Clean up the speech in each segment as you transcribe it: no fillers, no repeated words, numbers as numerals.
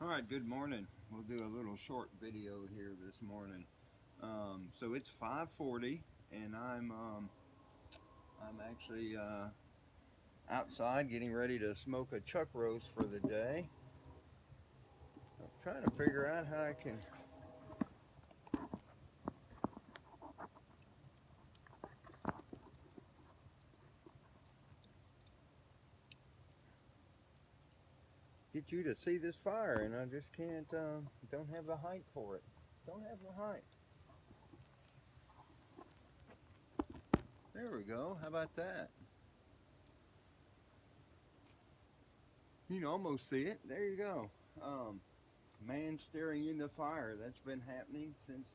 All right, good morning. We'll do a little short video here this morning. So it's 5:40, and I'm actually outside getting ready to smoke a chuck roast for the day. I'm trying to figure out how I can get you to see this fire, and I just can't. Don't have the height for it. Don't have the height. There we go. How about that? You can almost see it. There you go. Man staring into fire. That's been happening since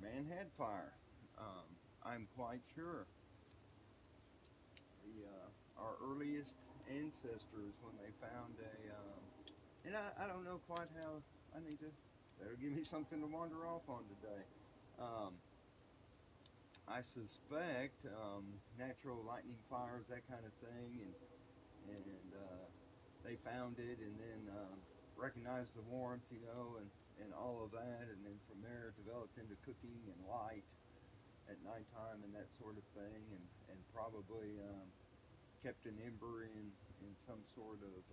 man had fire. I'm quite sure our earliest ancestors, when they found and I don't know quite how. I need to. That'll give me something to wander off on today. Um, I suspect natural lightning fires, that kind of thing, and they found it, and then recognized the warmth, and all of that, and then from there developed into cooking and light at nighttime and that sort of thing, and probably kept an ember in some sort of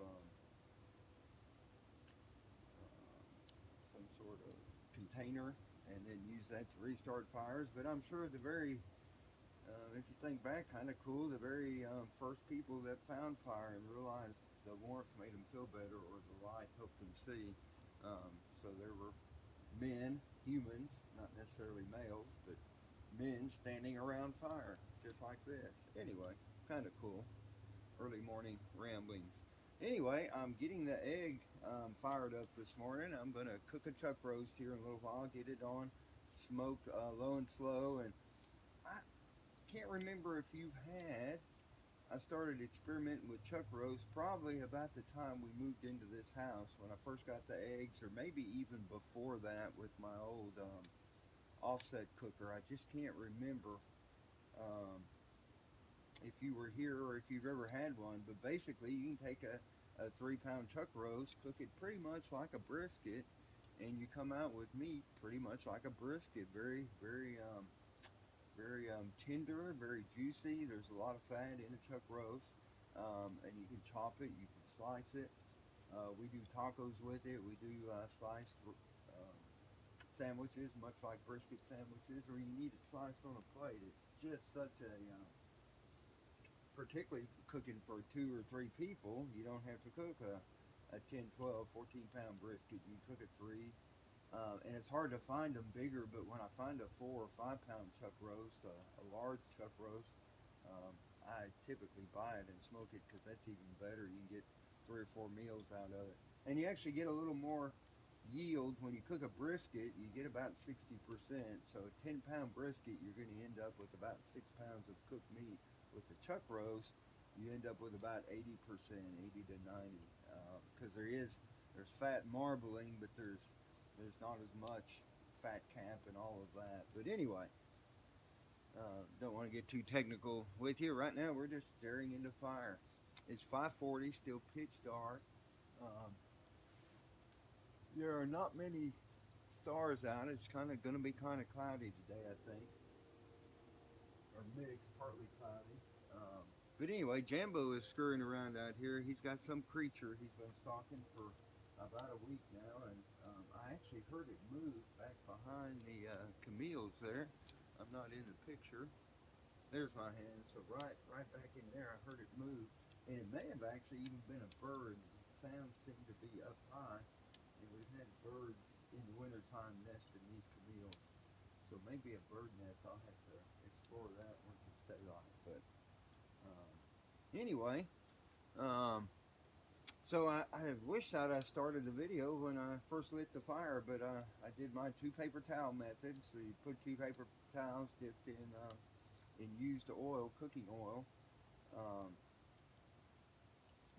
container, and then use that to restart fires. But I'm sure if you think back, kind of cool, the very first people that found fire and realized the warmth made them feel better, or the light helped them see. So there were men, humans, not necessarily males, but men standing around fire, just like this. Anyway, kind of cool. Early morning ramblings. Anyway, I'm getting the egg fired up this morning. I'm going to cook a chuck roast here in a little while, get it on smoked low and slow. And I can't remember if you've had. I started experimenting with chuck roast probably about the time we moved into this house, when I first got the eggs, or maybe even before that with my old offset cooker. I just can't remember um, if you were here or if you've ever had one. But basically, you can take a 3 pound chuck roast, cook it pretty much like a brisket, and you come out with meat pretty much like a brisket. Very, very tender, very juicy. There's a lot of fat in a chuck roast, and you can chop it, you can slice it. We do tacos with it. We do sliced sandwiches, much like brisket sandwiches, or you can eat it sliced on a plate. It's just such a particularly cooking for 2 or 3 people, you don't have to cook a 10, 12, 14 pound brisket. You can cook a three. And it's hard to find them bigger, but when I find a 4 or 5 pound chuck roast, a large chuck roast, I typically buy it and smoke it, because that's even better. You can get 3 or 4 meals out of it. And you actually get a little more yield when you cook a brisket. You get about 60%. So a 10 pound brisket, you're going to end up with about 6 pounds of cooked meat. With the chuck roast, you end up with about 80%, 80 to 90, because there's fat marbling, but there's not as much fat cap and all of that. But anyway, don't want to get too technical with you. Right now, we're just staring into fire. It's 5:40, still pitch dark. Um, there are not many stars out. It's kind of going to be kind of cloudy today, I think, or mixed, partly cloudy. But anyway, Jambo is scurrying around out here. He's got some creature he's been stalking for about a week now, and I actually heard it move back behind the Camille's there. I'm not in the picture. There's my hand. So right back in there, I heard it move, and it may have actually even been a bird. The sound seemed to be up high, and we've had birds in the wintertime nest in these Camille's. So maybe a bird nest. I'll have to explore that once it's daylight. But anyway, um, so I wish that I started the video when I first lit the fire, but I did my two paper towel method. So you put two paper towels dipped in used oil, cooking oil. Um,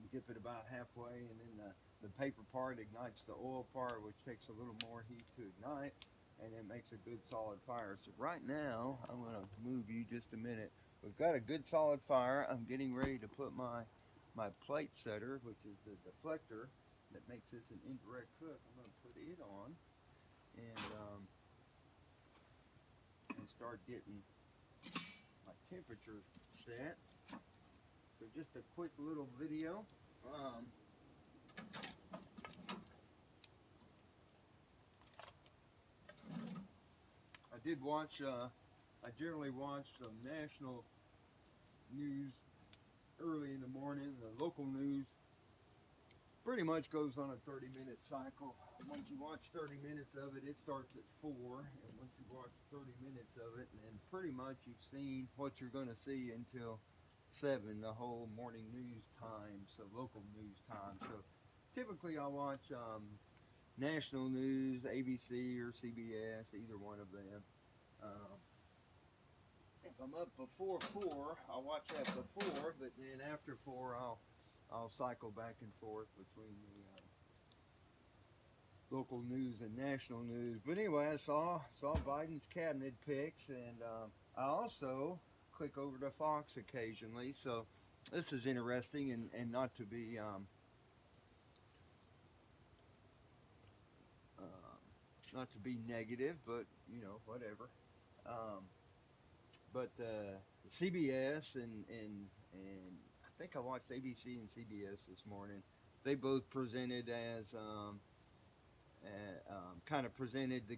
you dip it about halfway, and then the paper part ignites the oil part, which takes a little more heat to ignite, and it makes a good solid fire. So right now, I'm going to move you just a minute. We've got a good solid fire. I'm getting ready to put my plate setter, which is the deflector, that makes this an indirect cook. I'm going to put it on and start getting my temperature set. So just a quick little video. I did watch, I generally watch some national news early in the morning. The local news pretty much goes on a 30-minute cycle. Once you watch 30 minutes of it, it starts at 4, and once you watch 30 minutes of it, and then pretty much you've seen what you're going to see until 7, the whole morning news time, so local news time. So typically I watch national news, ABC or CBS, either one of them. If I'm up before 4, I'll watch that before, but then after 4, I'll cycle back and forth between the local news and national news. But anyway, I saw Biden's cabinet picks, and I also click over to Fox occasionally. So this is interesting, and not to be not to be negative, but you know, whatever. But CBS and I think I watched ABC and CBS this morning. They both presented as kind of presented the